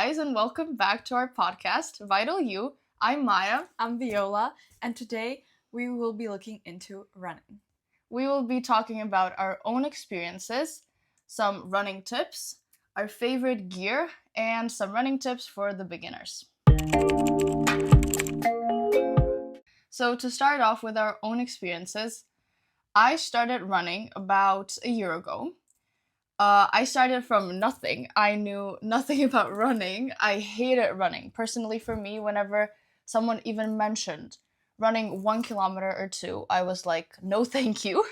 guys, and welcome back to our podcast, Vital You. I'm Maya. I'm Viola, and today we will be looking into running. We will be talking about our own experiences, some running tips, our favorite gear, and some running tips for the beginners. So, to start off with our own experiences, I started running about a year ago. I started from nothing. I knew nothing about running. I hated running. Personally, for me, whenever someone even mentioned running 1 kilometer or two, I was like, no, thank you.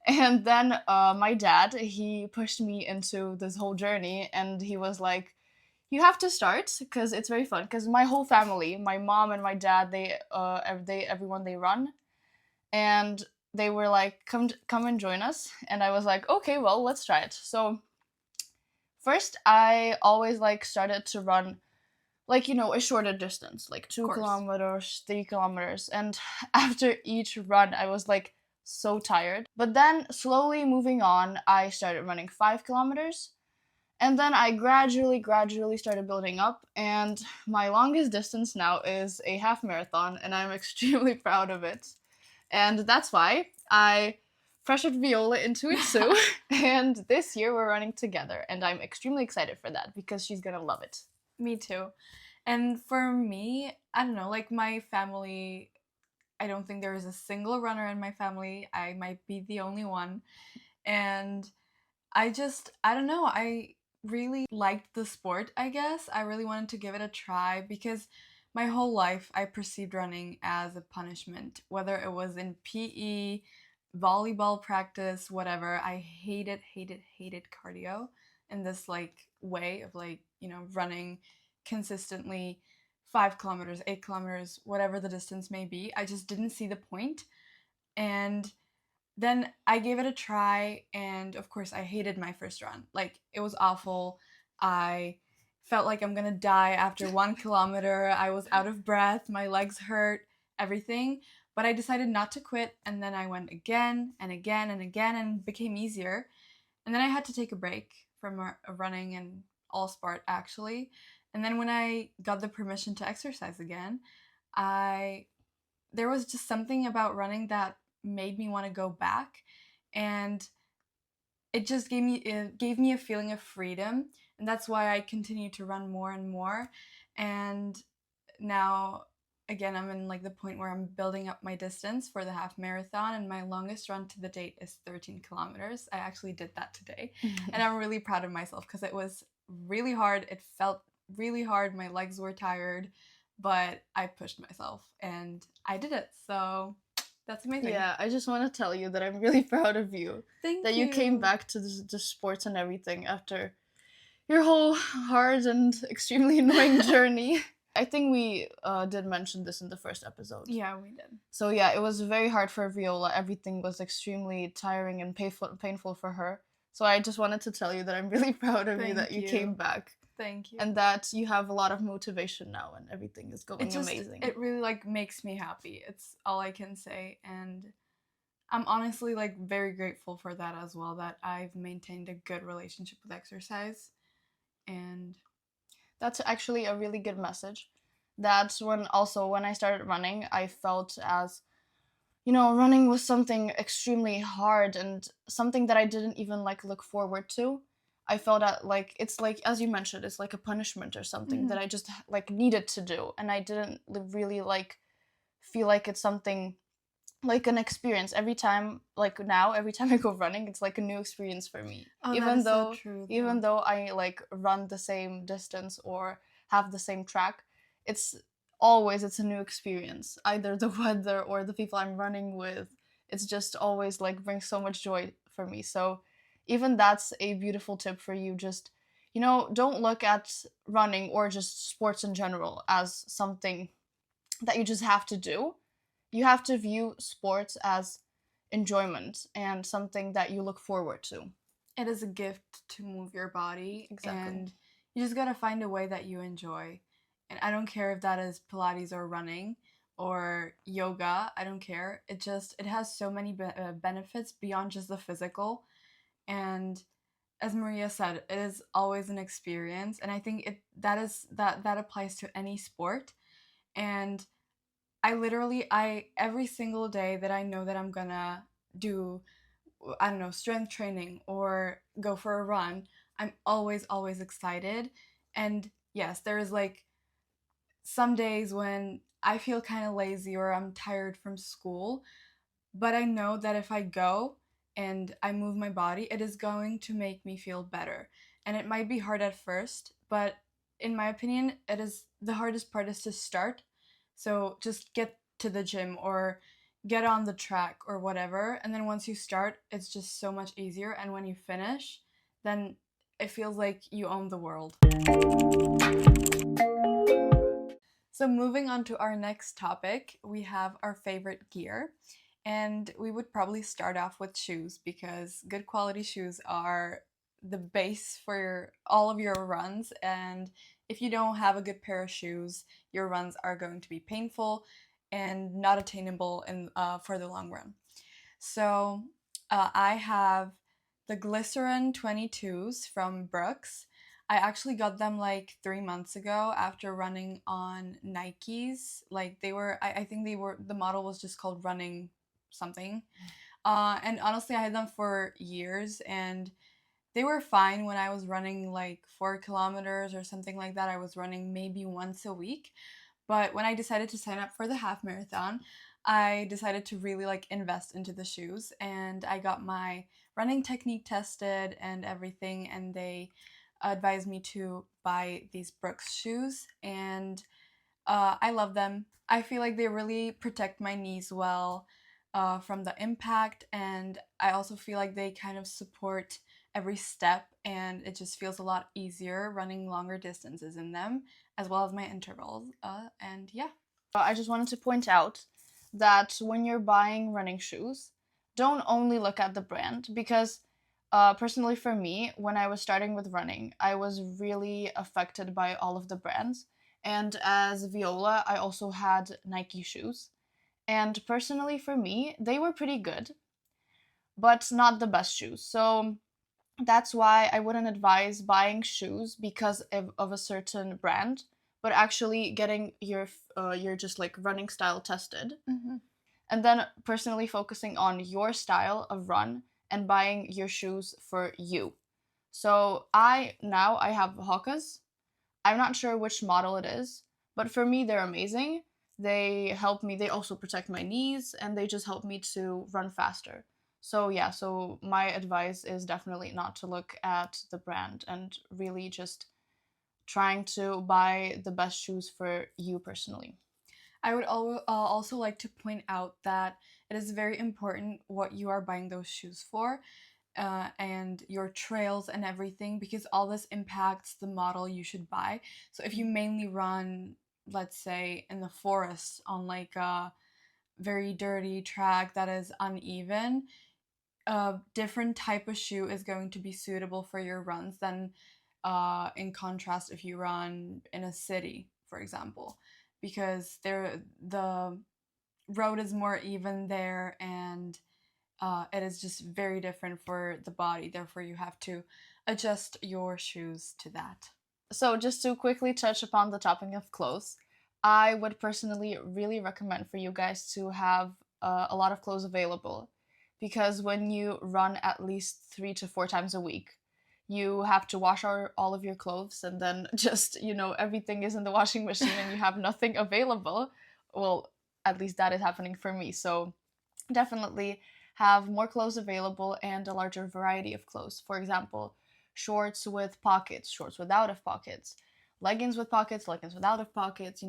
And then my dad, he pushed me into this whole journey, and he was like, you have to start because it's very fun. Because my whole family, my mom and my dad, everyone they run, and they were like, come and join us. And I was like, okay, well, let's try it. So first I always started to run a shorter distance, like 2 kilometers, 3 kilometers. And after each run I was like so tired. But then slowly moving on, I started running 5 kilometers. And then I gradually started building up, and my longest distance now is a half marathon, and I'm extremely proud of it. And that's why I pressured Viola into it too. And this year we're running together, and I'm extremely excited for that because she's gonna love it. Me too. And for me, I don't know, like my family, I don't think there is a single runner in my family. I might be the only one. And I don't know, I really liked the sport, I guess. I really wanted to give it a try because my whole life I perceived running as a punishment, whether it was in PE, volleyball practice, whatever. I hated cardio in this way of running consistently 5 kilometers, 8 kilometers, whatever the distance may be. I just didn't see the point. And then I gave it a try, and of course I hated my first run. Like, it was awful. I felt like I'm gonna die after 1 kilometer. I was out of breath, my legs hurt, everything. But I decided not to quit, and then I went again and again and again, and it became easier. And then I had to take a break from running and all sport, actually. And then when I got the permission to exercise again, there was just something about running that made me want to go back, and it just gave me a feeling of freedom, and that's why I continue to run more and more. And now again, I'm in the point where I'm building up my distance for the half marathon, and my longest run to the date is 13 kilometers. I actually did that today, and I'm really proud of myself because it was really hard. It felt really hard. My legs were tired, but I pushed myself and I did it. So that's amazing. Yeah, I just want to tell you that I'm really proud of you. Thank that you. you came back to the sports and everything after your whole hard and extremely annoying journey. I think we did mention this in the first episode. Yeah, we did. So yeah, it was very hard for Viola. Everything was extremely tiring and painful for her. So I just wanted to tell you that I'm really proud of you that you came back. Thank you. And that you have a lot of motivation now and everything is going amazing. It really makes me happy. It's all I can say, and I'm honestly very grateful for that as well, that I've maintained a good relationship with exercise. And that's actually a really good message. That's when I started running, I felt as running was something extremely hard and something that I didn't even look forward to. I felt that it's as you mentioned, it's like a punishment or something that I just needed to do, and I didn't really feel like it's something like an experience. Every time every time I go running, it's like a new experience for me. Even though so true, even though I run the same distance or have the same track, it's a new experience. Either the weather or the people I'm running with, it's just always brings so much joy for me. So even that's a beautiful tip for you. Just don't look at running or just sports in general as something that you just have to do. You have to view sports as enjoyment and something that you look forward to. It is a gift to move your body. Exactly. And you just gotta find a way that you enjoy. And I don't care if that is Pilates or running or yoga. I don't care. It has so many benefits beyond just the physical. And as Maria said, it is always an experience, and I think that applies to any sport. And I every single day that I know that I'm gonna do, I don't know, strength training or go for a run, I'm always excited. And yes, there is like some days when I feel kind of lazy or I'm tired from school, but I know that if I go and I move my body, it is going to make me feel better. And it might be hard at first, but in my opinion, it is the hardest part is to start. So just get to the gym or get on the track or whatever. And then once you start, it's just so much easier. And when you finish, then it feels like you own the world. So, moving on to our next topic, we have our favorite gear. And we would probably start off with shoes because good quality shoes are the base for all of your runs. And if you don't have a good pair of shoes, your runs are going to be painful and not attainable for the long run. So, I have the Glycerin 22s from Brooks. I actually got them like 3 months ago after running on Nikes. Like I think the model was just called Running something. And honestly, I had them for years and they were fine when I was running like 4 kilometers or something like that. I was running maybe once a week. But when I decided to sign up for the half marathon, I decided to really like invest into the shoes and I got my running technique tested and everything, and they advised me to buy these Brooks shoes, and I love them. I feel like they really protect my knees well from the impact, and I also feel like they kind of support every step, and it just feels a lot easier running longer distances in them, as well as my intervals. And yeah. I just wanted to point out that when you're buying running shoes, don't only look at the brand because personally for me, when I was starting with running, I was really affected by all of the brands. And as Viola, I also had Nike shoes. And personally for me, they were pretty good, but not the best shoes. So that's why I wouldn't advise buying shoes because of a certain brand, but actually getting your just like running style tested, Mm-hmm. and then personally focusing on your style of run and buying your shoes for you. So I have Hoka's. I'm not sure which model it is, but for me they're amazing. They help me. They also protect my knees and they just help me to run faster. So yeah, so my advice is definitely not to look at the brand and really just trying to buy the best shoes for you personally. I would also like to point out that it is very important what you are buying those shoes for, and your trails and everything, because all this impacts the model you should buy. So if you mainly run, let's say, in the forest on like a very dirty track that is uneven, a different type of shoe is going to be suitable for your runs than in contrast if you run in a city, for example, because the road is more even there, and it is just very different for the body. Therefore, you have to adjust your shoes to that. So, just to quickly touch upon the topic of clothes, I would personally really recommend for you guys to have a lot of clothes available because when you run at least 3 to 4 times a week, you have to wash all of your clothes and then just, everything is in the washing machine and you have nothing available. Well, at least that is happening for me. So, definitely have more clothes available and a larger variety of clothes. For example, shorts with pockets, shorts without of pockets, leggings with pockets, leggings without of pockets,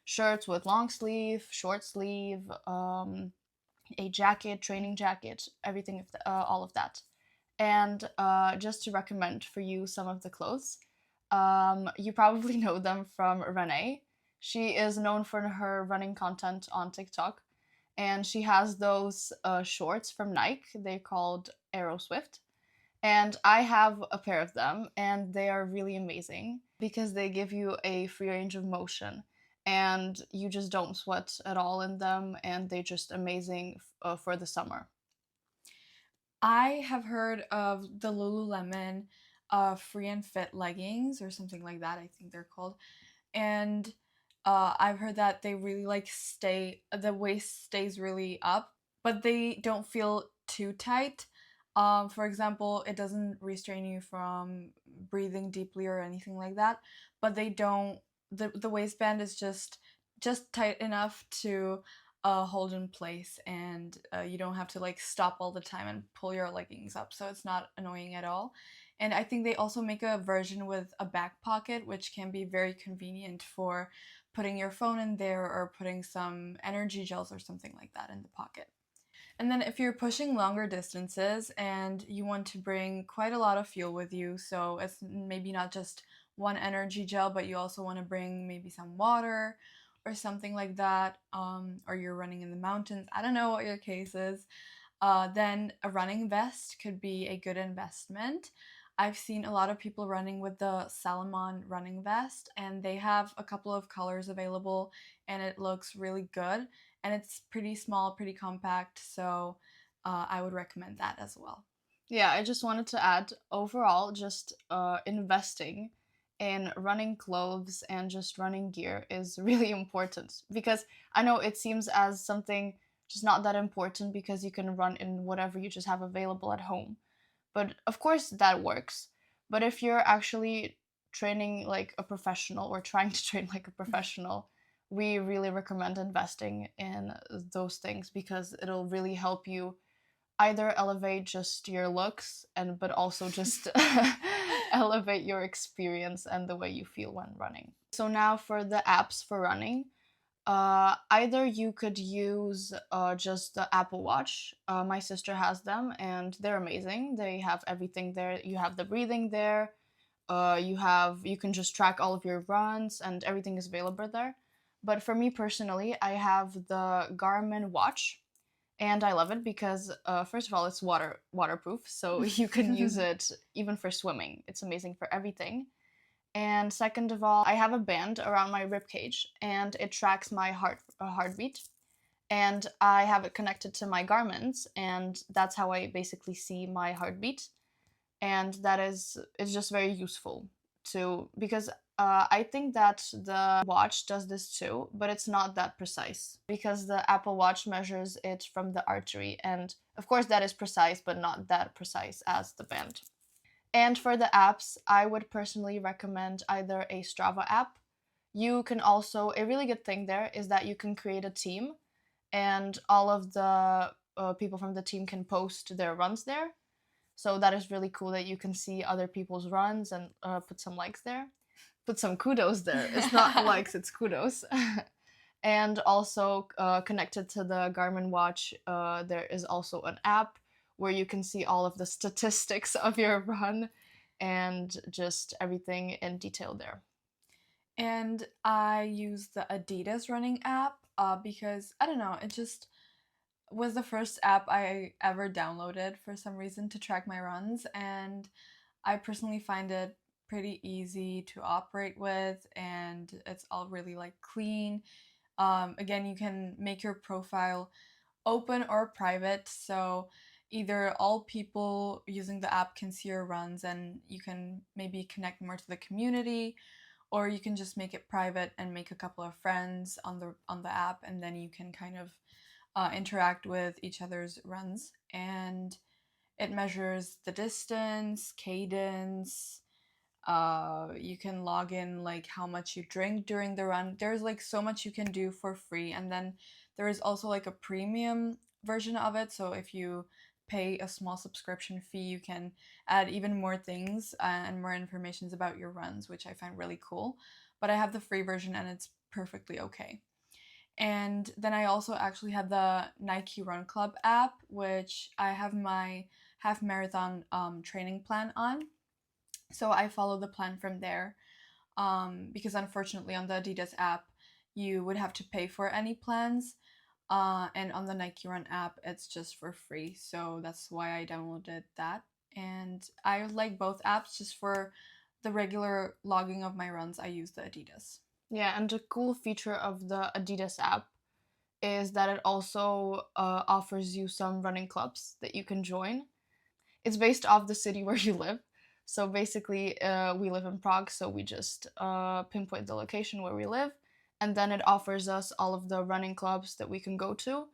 shirts with long sleeve, short sleeve, a jacket, training jacket, everything, all of that. And just to recommend for you some of the clothes, you probably know them from Renee. She is known for her running content on TikTok, and she has those shorts from Nike. They're called Aero Swift, and I have a pair of them, and they are really amazing because they give you a free range of motion, and you just don't sweat at all in them, and they're just amazing for the summer. I have heard of the Lululemon free and fit leggings or something like that, I think they're called. And I've heard that they really like stay, the waist stays really up, but they don't feel too tight. For example, it doesn't restrain you from breathing deeply or anything like that, but they don't, the waistband is just tight enough to hold in place, and you don't have to like stop all the time and pull your leggings up, so it's not annoying at all. And I think they also make a version with a back pocket, which can be very convenient for putting your phone in there or putting some energy gels or something like that in the pocket. And then if you're pushing longer distances and you want to bring quite a lot of fuel with you, so it's maybe not just one energy gel, but you also want to bring maybe some water or something like that, or you're running in the mountains, I don't know what your case is, then a running vest could be a good investment. I've seen a lot of people running with the Salomon running vest, and they have a couple of colors available, and it looks really good. And it's pretty small, pretty compact, so I would recommend that as well. Yeah, I just wanted to add overall, just investing in running clothes and just running gear is really important because I know it seems as something just not that important because you can run in whatever you just have available at home. But of course, that works. But if you're actually training like a professional or trying to train like a professional, we really recommend investing in those things because it'll really help you either elevate just your looks and but also just elevate your experience and the way you feel when running. So now for the apps for running, either you could use just the Apple Watch. My sister has them and they're amazing. They have everything there. You have the breathing there. You can just track all of your runs and everything is available there. But for me personally, I have the Garmin watch and I love it because first of all, it's waterproof, so you can use it even for swimming. It's amazing for everything. And second of all, I have a band around my rib cage, and it tracks my heartbeat. And I have it connected to my Garmin's, and that's how I basically see my heartbeat. And that is it's just very useful to because I think that the watch does this too, but it's not that precise because the Apple Watch measures it from the artery, and of course that is precise, but not that precise as the band. And for the apps, I would personally recommend either a Strava app. You can also, a really good thing there is that you can create a team, and all of the people from the team can post their runs there. So that is really cool that you can see other people's runs and put some likes there, put some kudos there. It's not likes, it's kudos. And also connected to the Garmin watch, there is also an app where you can see all of the statistics of your run and just everything in detail there. And I use the Adidas running app because I don't know, it just was the first app I ever downloaded for some reason to track my runs, and I personally find it pretty easy to operate with, and it's all really like clean. Again, you can make your profile open or private, so either all people using the app can see your runs and you can maybe connect more to the community, or you can just make it private and make a couple of friends on the app, and then you can kind of interact with each other's runs. And it measures the distance, cadence. You can log in like how much you drink during the run. There's like so much you can do for free, and then there is also like a premium version of it. So if you pay a small subscription fee, you can add even more things and more informations about your runs, which I find really cool. But I have the free version and it's perfectly okay. And then I also actually have the Nike Run Club app, which I have my half marathon training plan on. So I follow the plan from there, because unfortunately on the Adidas app, you would have to pay for any plans. And on the Nike Run app, it's just for free. So that's why I downloaded that. And I like both apps. Just for the regular logging of my runs, I use the Adidas. Yeah, and a cool feature of the Adidas app is that it also offers you some running clubs that you can join. It's based off the city where you live. So basically, we live in Prague, so we just pinpoint the location where we live, and then it offers us all of the running clubs that we can go to,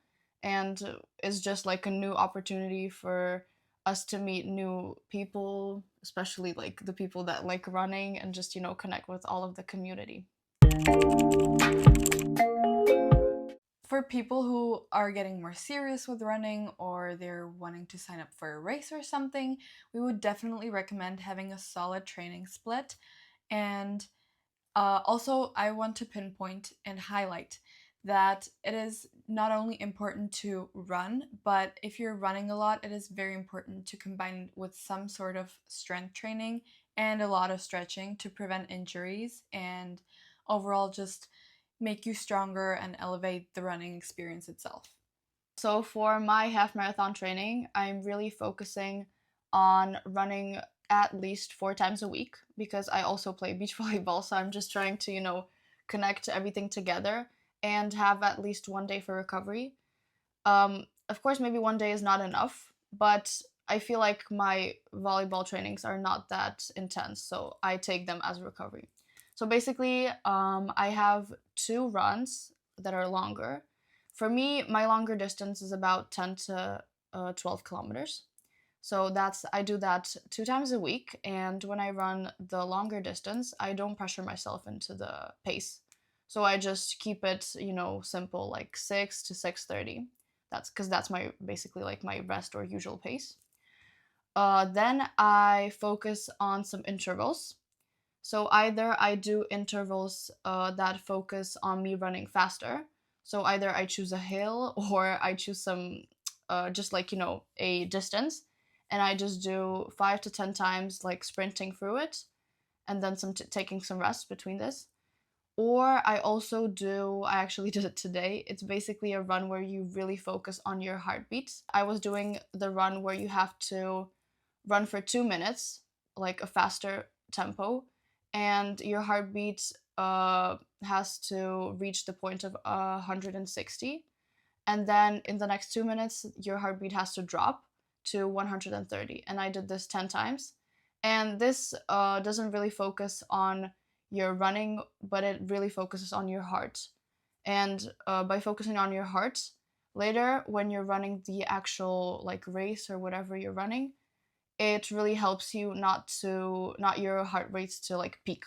and it's just like a new opportunity for us to meet new people, especially like the people that like running, and just connect with all of the community. For people who are getting more serious with running or they're wanting to sign up for a race or something, we would definitely recommend having a solid training split. And also, I want to pinpoint and highlight that it is not only important to run, but if you're running a lot, it is very important to combine with some sort of strength training and a lot of stretching to prevent injuries and overall just make you stronger and elevate the running experience itself. So for my half marathon training, I'm really focusing on running at least 4 times a week because I also play beach volleyball. So I'm just trying to, connect everything together and have at least one day for recovery. Of course, maybe one day is not enough, but I feel like my volleyball trainings are not that intense, so I take them as recovery. So basically, I have 2 runs that are longer. For me, my longer distance is about 10 to 12 kilometers. So I do that 2 times a week, and when I run the longer distance, I don't pressure myself into the pace. So I just keep it, simple, like 6 to 6:30. That's because that's my basically like my rest or usual pace. Then I focus on some intervals. So either I do intervals that focus on me running faster. So either I choose a hill or I choose some just like a distance, and I just do 5 to 10 times like sprinting through it, and then taking some rest between this. Or I actually did it today. It's basically a run where you really focus on your heartbeat. I was doing the run where you have to run for 2 minutes, like a faster tempo, and your heartbeat has to reach the point of 160. And then in the next 2 minutes, your heartbeat has to drop to 130. And I did this 10 times. And this doesn't really focus on your running, but it really focuses on your heart. And by focusing on your heart, later when you're running the actual like race or whatever you're running, it really helps you not your heart rates to like peak,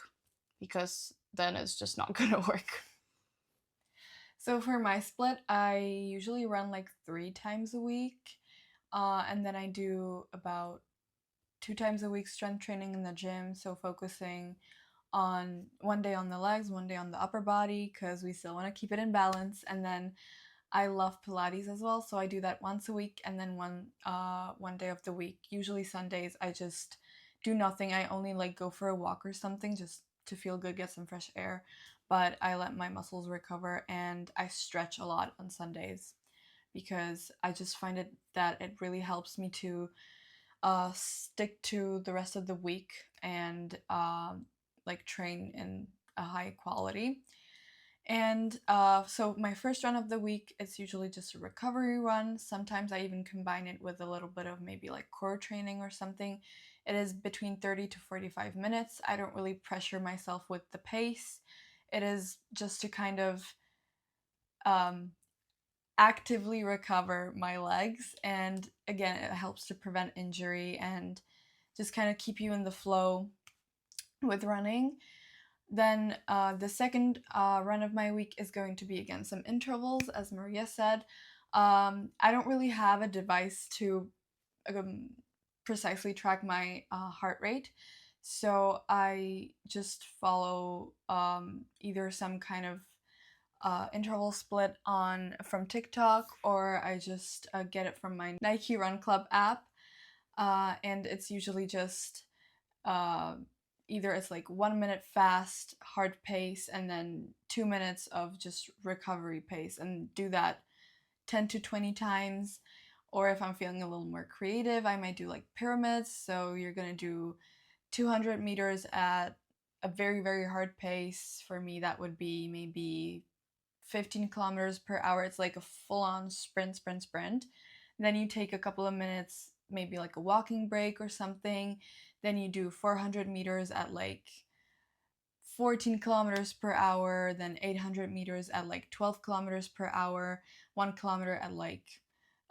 because then it's just not gonna work. So for my split, I usually run like 3 times a week, and then I do about 2 times a week strength training in the gym. So focusing on one day on the legs, one day on the upper body, because we still want to keep it in balance. And then I love Pilates as well, so I do that once a week, and then one day of the week. Usually Sundays, I just do nothing. I only like go for a walk or something just to feel good, get some fresh air. But I let my muscles recover, and I stretch a lot on Sundays because I just find it really helps me to stick to the rest of the week and like train in a high quality. And so my first run of the week is usually just a recovery run. Sometimes I even combine it with a little bit of maybe like core training or something. It is between 30 to 45 minutes. I don't really pressure myself with the pace. It is just to kind of um, actively recover my legs. And again, it helps to prevent injury and just kind of keep you in the flow with running. Then the second run of my week is going to be again some intervals, as Maria said. I don't really have a device to um, precisely track my heart rate, so I just follow either some kind of interval split on from TikTok, or I just get it from my Nike Run Club app, and it's usually just uh, either it's like 1 minute fast, hard pace, and then 2 minutes of just recovery pace, and do that 10 to 20 times. Or if I'm feeling a little more creative, I might do like pyramids. So you're gonna do 200 meters at a very, very hard pace. For me, that would be maybe 15 kilometers per hour. It's like a full on sprint, sprint, sprint. Then you take a couple of minutes maybe like a walking break or something. Then you do 400 meters at like 14 kilometers per hour, then 800 meters at like 12 kilometers per hour, 1 kilometer at like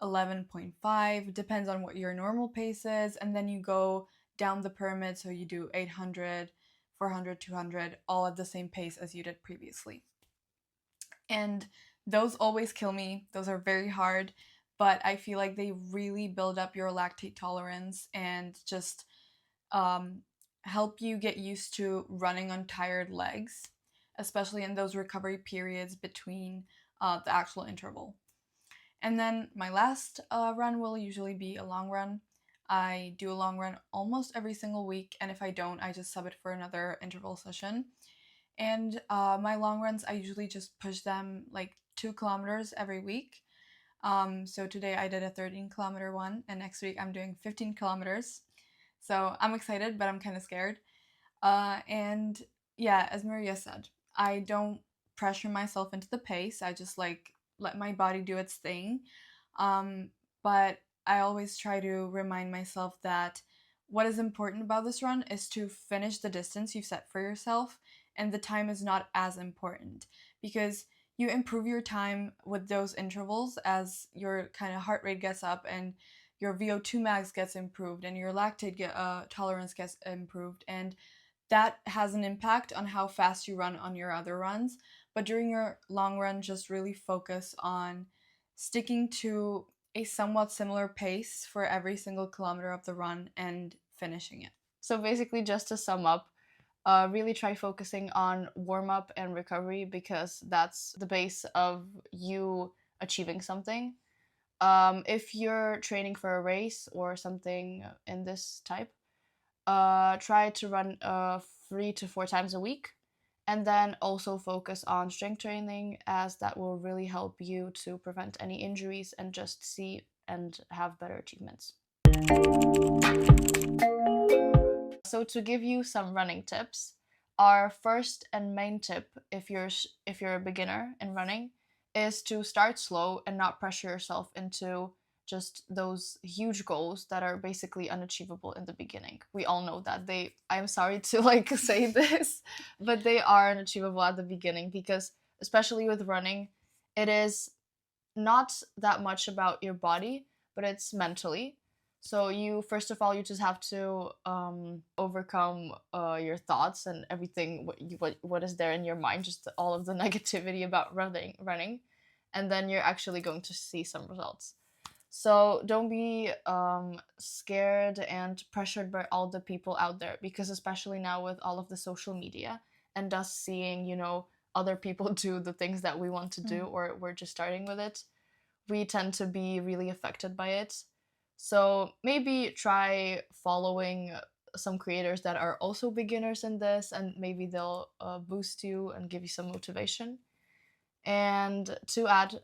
11.5, depends on what your normal pace is. And then you go down the pyramid, so you do 800, 400, 200, all at the same pace as you did previously. And those always kill me. Those are very hard, but I feel like they really build up your lactate tolerance and just um, help you get used to running on tired legs, especially in those recovery periods between the actual interval. And then my last run will usually be a long run. I do a long run almost every single week, and if I don't, I just sub it for another interval session. And my long runs, I usually just push them like 2 kilometers every week. So today I did a 13-kilometer one, and next week I'm doing 15 kilometers. So I'm excited, but I'm kind of scared. And yeah, as Maria said, I don't pressure myself into the pace. I just like let my body do its thing. But I always try to remind myself that what is important about this run is to finish the distance you've set for yourself, and the time is not as important because you improve your time with those intervals as your kind of heart rate gets up and your VO2 max gets improved and your lactate tolerance gets improved, and that has an impact on how fast you run on your other runs. But during your long run, just really focus on sticking to a somewhat similar pace for every single kilometer of the run and finishing it. So basically, just to sum up, really try focusing on warm up and recovery because that's the base of you achieving something. If you're training for a race or something in this type, try to run 3 to 4 times a week, and then also focus on strength training as that will really help you to prevent any injuries and just see and have better achievements. So to give you some running tips, our first and main tip if you're a beginner in running is to start slow and not pressure yourself into just those huge goals that are basically unachievable in the beginning. We all know that I'm sorry to like say this, but they are unachievable at the beginning because especially with running, it is not that much about your body, but it's mentally. So you first of all you just have to overcome your thoughts and everything what is there in your mind, just all of the negativity about running, and then you're actually going to see some results. So don't be scared and pressured by all the people out there because especially now with all of the social media and us seeing other people do the things that we want to do or we're just starting with it, we tend to be really affected by it. So maybe try following some creators that are also beginners in this, and maybe they'll boost you and give you some motivation. And to add,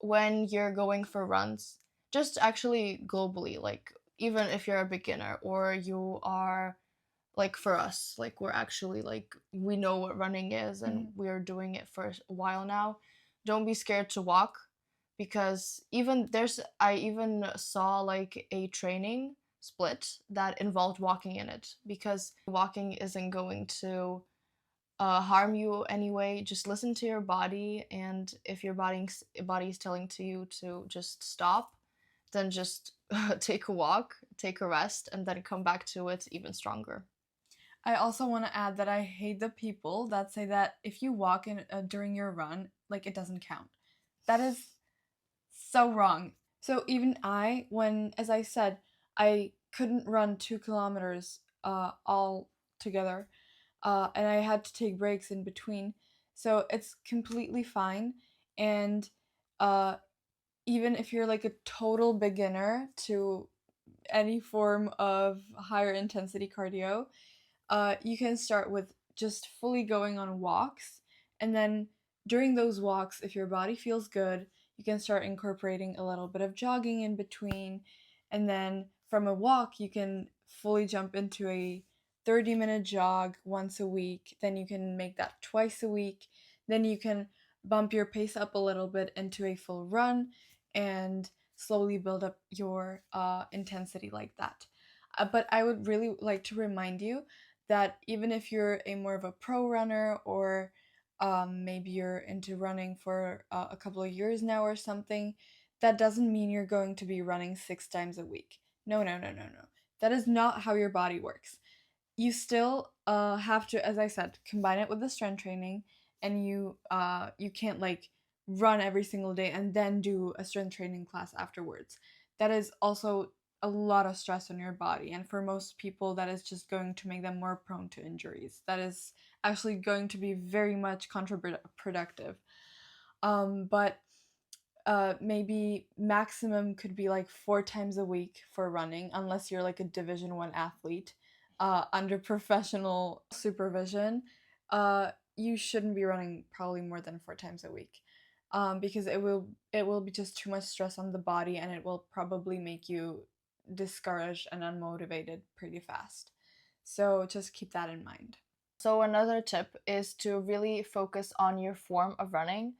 when you're going for runs, just actually globally, like even if you're a beginner or you are like for us, like we're actually like we know what running is and we're doing it for a while now, don't be scared to walk because I even saw like a training split that involved walking in it because walking isn't going to harm you anyway. Just listen to your body, and if your body is telling to you to just stop, then just take a walk, take a rest, and then come back to it even stronger. I also want to add that I hate the people that say that if you walk in during your run, like it doesn't count. That is so wrong. So even as I said, I couldn't run 2 kilometers all together, and I had to take breaks in between. So it's completely fine. And uh, even if you're like a total beginner to any form of higher intensity cardio, you can start with just fully going on walks. And then during those walks, if your body feels good, you can start incorporating a little bit of jogging in between. And then from a walk, you can fully jump into a 30-minute jog once a week. Then you can make that twice a week. Then you can bump your pace up a little bit into a full run and slowly build up your intensity like that. But I would really like to remind you that even if you're a more of a pro runner, or maybe you're into running for a couple of years now or something, that doesn't mean you're going to be running 6 times a week. No, no, no, no, no. That is not how your body works. You still have to, as I said, combine it with the strength training, and you can't like run every single day and then do a strength training class afterwards. That is also a lot of stress on your body, and for most people that is just going to make them more prone to injuries. That is actually going to be very much counterproductive. But maybe maximum could be like 4 times a week for running, unless you're like a Division 1 athlete under professional supervision. You shouldn't be running probably more than 4 times a week, because it will be just too much stress on the body, and it will probably make you discouraged and unmotivated pretty fast. So just keep that in mind. So, another tip is to really focus on your form of running.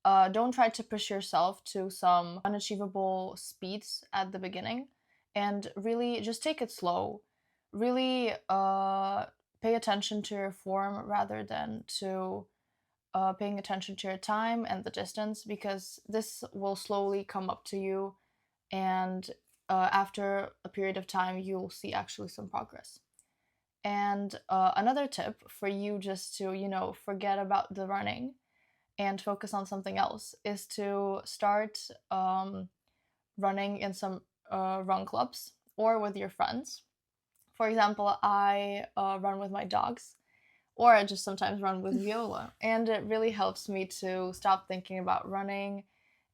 Don't try to push yourself to some unachievable speeds at the beginning, and really just take it slow. Really pay attention to your form rather than to paying attention to your time and the distance, because this will slowly come up to you, and after a period of time, you'll see actually some progress. And another tip for you, just to, forget about the running and focus on something else, is to start running in some run clubs or with your friends. For example, I run with my dogs, or I just sometimes run with Viola, and it really helps me to stop thinking about running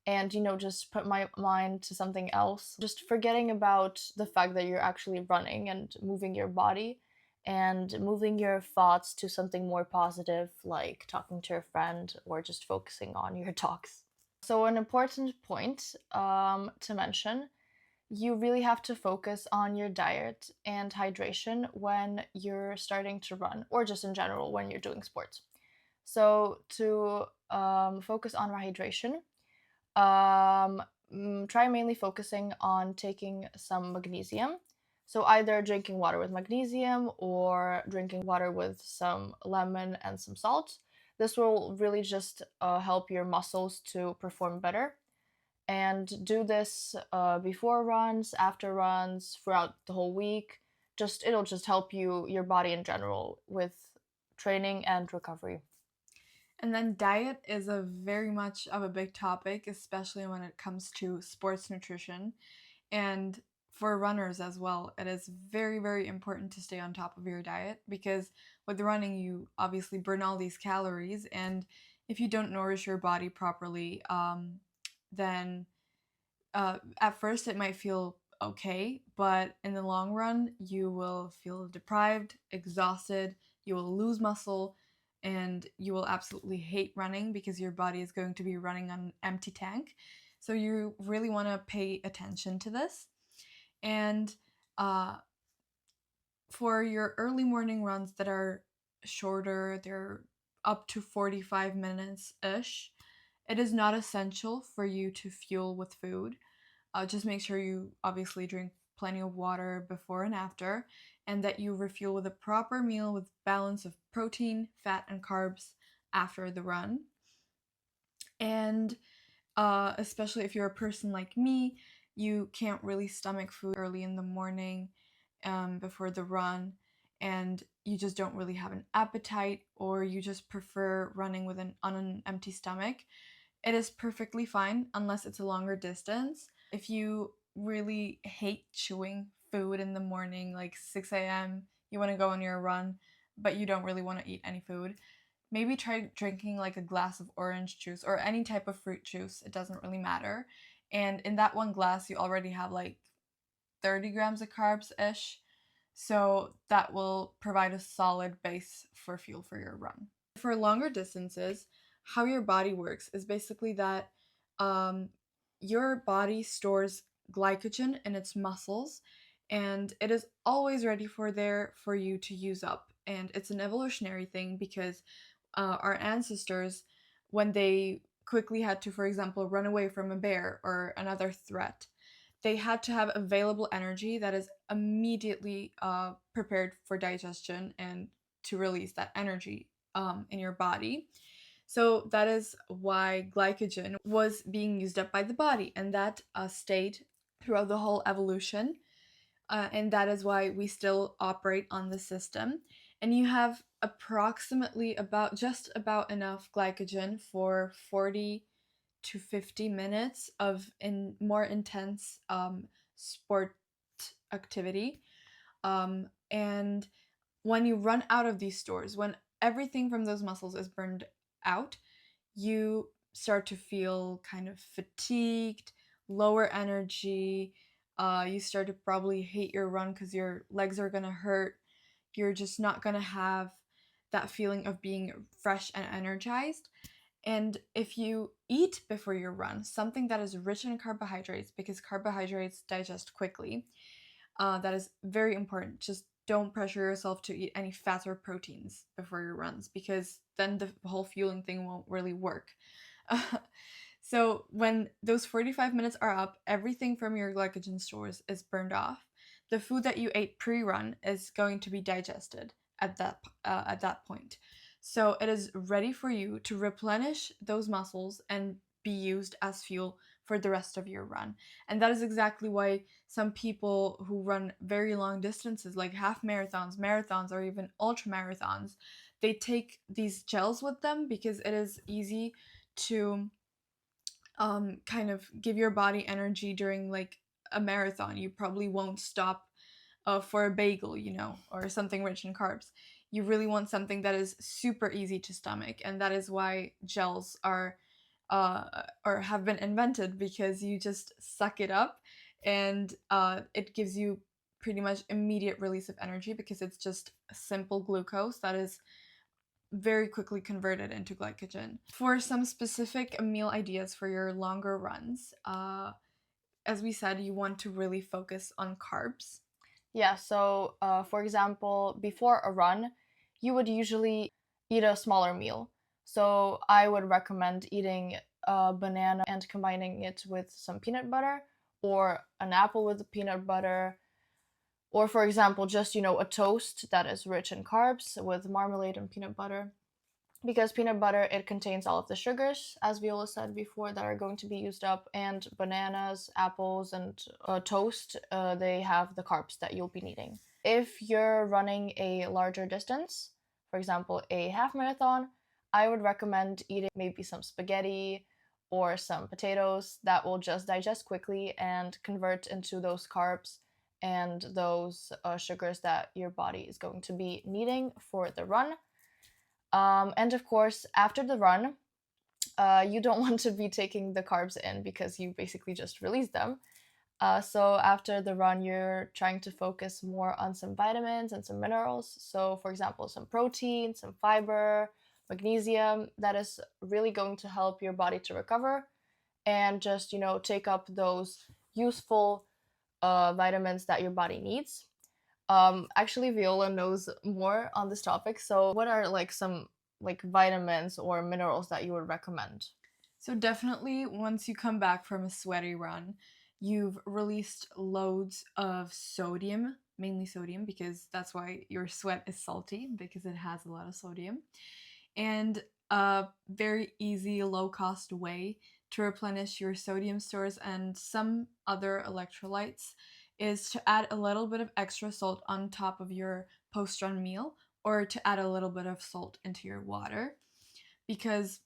and just put my mind to something else, just forgetting about the fact that you're actually running and moving your body and moving your thoughts to something more positive, like talking to your friend or just focusing on your talks. So an important point to mention: you really have to focus on your diet and hydration when you're starting to run, or just in general when you're doing sports. So to focus on hydration, um, try mainly focusing on taking some magnesium. So either drinking water with magnesium or drinking water with some lemon and some salt. This will really just help your muscles to perform better. And do this before runs, after runs, throughout the whole week. It'll just help your body in general with training and recovery. And then diet is a very much of a big topic, especially when it comes to sports nutrition. And for runners as well, it is very, very important to stay on top of your diet, because with running, you obviously burn all these calories. And if you don't nourish your body properly, then at first it might feel okay, but in the long run, you will feel deprived, exhausted, you will lose muscle, and you will absolutely hate running because your body is going to be running on an empty tank. So you really want to pay attention to this. And uh, for your early morning runs that are shorter, they're up to 45 minutes ish, it is not essential for you to fuel with food. Just make sure you obviously drink plenty of water before and after, and that you refuel with a proper meal with balance of protein, fat, and carbs after the run. And especially if you're a person like me, you can't really stomach food early in the morning before the run, and you just don't really have an appetite, or you just prefer running with on an empty stomach. It is perfectly fine unless it's a longer distance. If you really hate chewing food in the morning, like 6 a.m., you want to go on your run, but you don't really want to eat any food, maybe try drinking like a glass of orange juice or any type of fruit juice. It doesn't really matter. And in that one glass, you already have like 30 grams of carbs ish. So that will provide a solid base for fuel for your run. For longer distances, how your body works is basically that um, your body stores glycogen in its muscles, and it is always ready for you to use up. And it's an evolutionary thing, because our ancestors, when they quickly had to, for example, run away from a bear or another threat, they had to have available energy that is immediately prepared for digestion and to release that energy in your body. So that is why glycogen was being used up by the body, and that stayed throughout the whole evolution. And that is why we still operate on the system. And you have approximately about just about enough glycogen for 40 to 50 minutes of more intense sport activity. And when you run out of these stores, when everything from those muscles is burned out, you start to feel kind of fatigued, lower energy. You start to probably hate your run because your legs are gonna hurt. You're just not gonna have that feeling of being fresh and energized. And if you eat before your run, something that is rich in carbohydrates, because carbohydrates digest quickly, that is very important. Just don't pressure yourself to eat any fats or proteins before your runs, because then the whole fueling thing won't really work. So when those 45 minutes are up, everything from your glycogen stores is burned off. The food that you ate pre-run is going to be digested at that point. So it is ready for you to replenish those muscles and be used as fuel for the rest of your run. And that is exactly why some people who run very long distances, like half marathons, marathons, or even ultra marathons, they take these gels with them because it is easy to kind of give your body energy during like a marathon. You probably won't stop for a bagel, or something rich in carbs. You really want something that is super easy to stomach, and that is why gels are or have been invented, because you just suck it up and it gives you pretty much immediate release of energy, because it's just simple glucose that is very quickly converted into glycogen. For some specific meal ideas for your longer runs, as we said, you want to really focus on carbs. Yeah, so for example, before a run, you would usually eat a smaller meal. So I would recommend eating a banana and combining it with some peanut butter, or an apple with the peanut butter, or for example, just a toast that is rich in carbs with marmalade and peanut butter. Because peanut butter, it contains all of the sugars, as Viola said before, that are going to be used up, and bananas, apples, and toast, they have the carbs that you'll be needing. If you're running a larger distance, for example a half marathon, I would recommend eating maybe some spaghetti or some potatoes that will just digest quickly and convert into those carbs and those sugars that your body is going to be needing for the run. And of course, after the run, you don't want to be taking the carbs in because you basically just release them. So after the run, you're trying to focus more on some vitamins and some minerals. So, for example, some protein, some fiber, magnesium, that is really going to help your body to recover and just, take up those useful vitamins that your body needs. Actually, Viola knows more on this topic. So, what are like some like vitamins or minerals that you would recommend? So definitely once you come back from a sweaty run, you've released loads of sodium, mainly sodium, because that's why your sweat is salty, because it has a lot of sodium. And a very easy, low cost way to replenish your sodium stores and some other electrolytes is to add a little bit of extra salt on top of your post run meal, or to add a little bit of salt into your water, because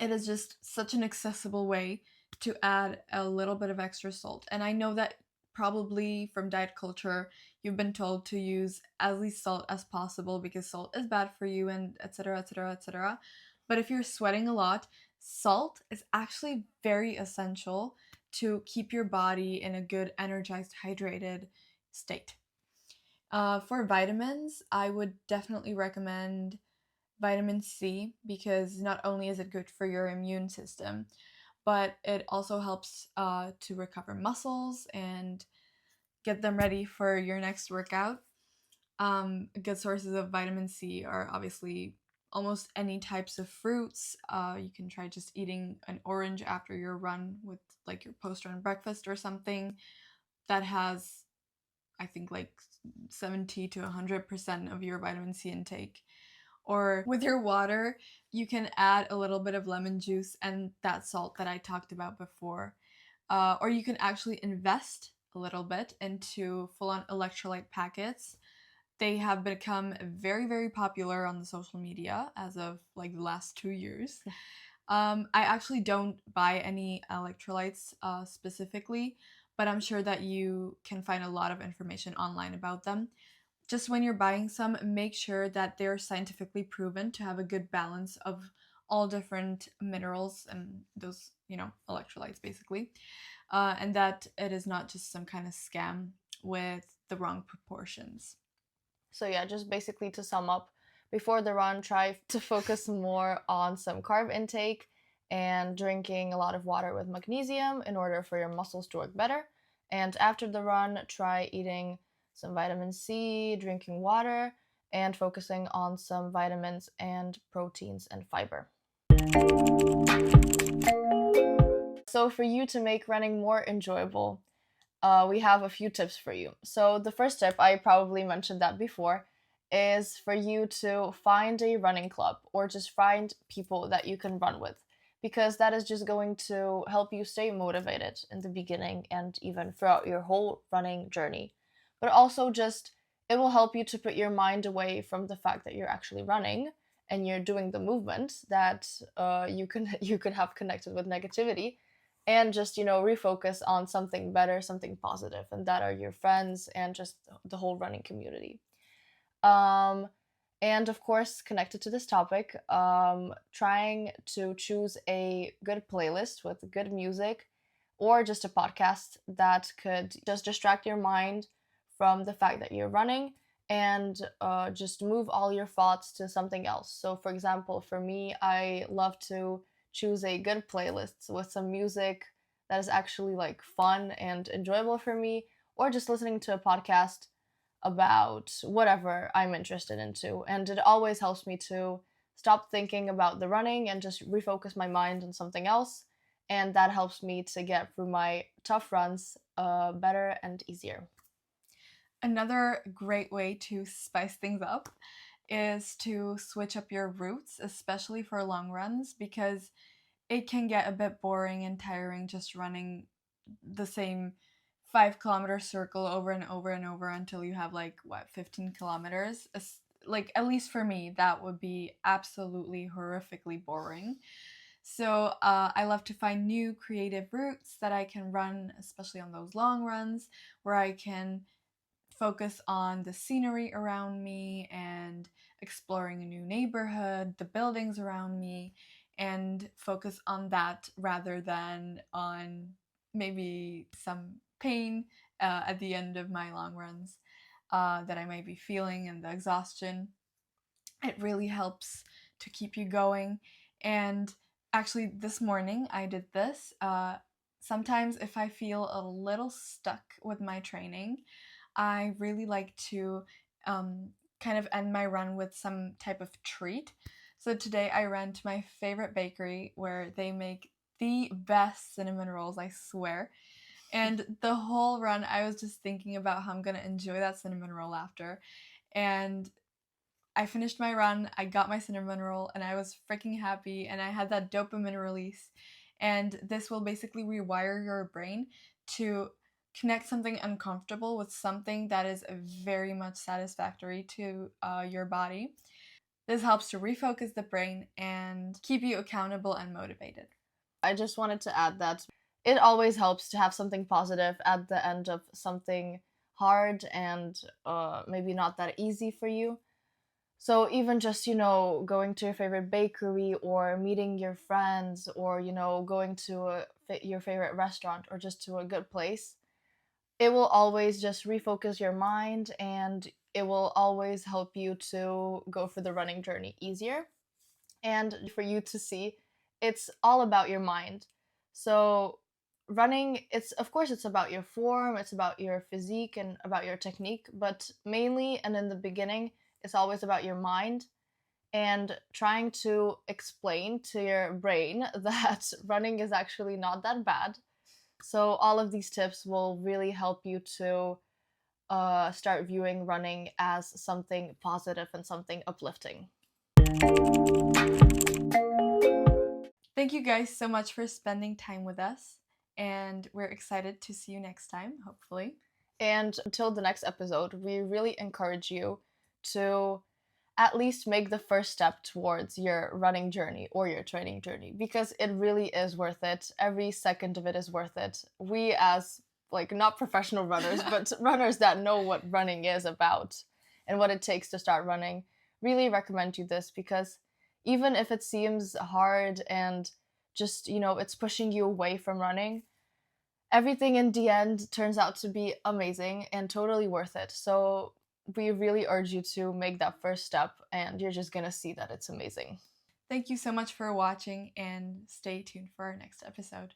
it is just such an accessible way to add a little bit of extra salt. And I know that probably from diet culture, you've been told to use as least salt as possible because salt is bad for you, and etc., etc., etc. But if you're sweating a lot, salt is actually very essential to keep your body in a good, energized, hydrated state. For vitamins, I would definitely recommend vitamin C, because not only is it good for your immune system, but it also helps to recover muscles and get them ready for your next workout. Good sources of vitamin C are obviously almost any types of fruits. You can try just eating an orange after your run with like your post-run breakfast or something that has, I think, like 70 to 100% of your vitamin C intake. Or with your water, you can add a little bit of lemon juice and that salt that I talked about before. Or you can actually invest a little bit into full-on electrolyte packets. They have become very, very popular on the social media as of like the last 2 years. I actually don't buy any electrolytes specifically, but I'm sure that you can find a lot of information online about them. Just when you're buying some, make sure that they're scientifically proven to have a good balance of all different minerals and those, electrolytes basically, and that it is not just some kind of scam with the wrong proportions. So yeah, just basically to sum up, before the run, try to focus more on some carb intake and drinking a lot of water with magnesium in order for your muscles to work better. And after the run, try eating some vitamin C, drinking water, and focusing on some vitamins and proteins and fiber. So for you to make running more enjoyable, we have a few tips for you. So the first tip, I probably mentioned that before, is for you to find a running club or just find people that you can run with, because that is just going to help you stay motivated in the beginning and even throughout your whole running journey. But also just it will help you to put your mind away from the fact that you're actually running and you're doing the movement that you could have connected with negativity, and just refocus on something better, something positive, and that are your friends and just the whole running community. um and of course, connected to this topic, trying to choose a good playlist with good music or just a podcast that could just distract your mind from the fact that you're running, and just move all your thoughts to something else. So for example, for me, I love to choose a good playlist with some music that is actually like fun and enjoyable for me, or just listening to a podcast about whatever I'm interested into. And it always helps me to stop thinking about the running and just refocus my mind on something else. And that helps me to get through my tough runs better and easier. Another great way to spice things up is to switch up your routes, especially for long runs, because it can get a bit boring and tiring just running the same 5 kilometer circle over and over and over until you have like 15 kilometers. Like, at least for me, that would be absolutely horrifically boring. So I love to find new creative routes that I can run, especially on those long runs, where I can focus on the scenery around me and exploring a new neighborhood, the buildings around me, and focus on that rather than on maybe some pain at the end of my long runs that I might be feeling, and the exhaustion. It really helps to keep you going. And actually, this morning I did this. Sometimes, if I feel a little stuck with my training, I really like to kind of end my run with some type of treat. So today I ran to my favorite bakery where they make the best cinnamon rolls, I swear. And the whole run, I was just thinking about how I'm going to enjoy that cinnamon roll after. And I finished my run, I got my cinnamon roll, and I was freaking happy, and I had that dopamine release. And this will basically rewire your brain to connect something uncomfortable with something that is very much satisfactory to your body. This helps to refocus the brain and keep you accountable and motivated. I just wanted to add that it always helps to have something positive at the end of something hard and maybe not that easy for you. So even just, going to your favorite bakery or meeting your friends or, going to your favorite restaurant or just to a good place, it will always just refocus your mind, and it will always help you to go for the running journey easier. And for you to see, it's all about your mind. So running, it's of course it's about your form, it's about your physique and about your technique, but mainly and in the beginning, it's always about your mind. and trying to explain to your brain that running is actually not that bad. So, all of these tips will really help you to start viewing running as something positive and something uplifting. Thank you guys so much for spending time with us, and we're excited to see you next time, hopefully. And until the next episode, we really encourage you to at least make the first step towards your running journey or your training journey, because it really is worth it. Every second of it is worth it. We, as like not professional runners, but runners that know what running is about and what it takes to start running, really recommend you this, because even if it seems hard and just, it's pushing you away from running, everything in the end turns out to be amazing and totally worth it. So we really urge you to make that first step, and you're just gonna see that it's amazing. Thank you so much for watching, and stay tuned for our next episode.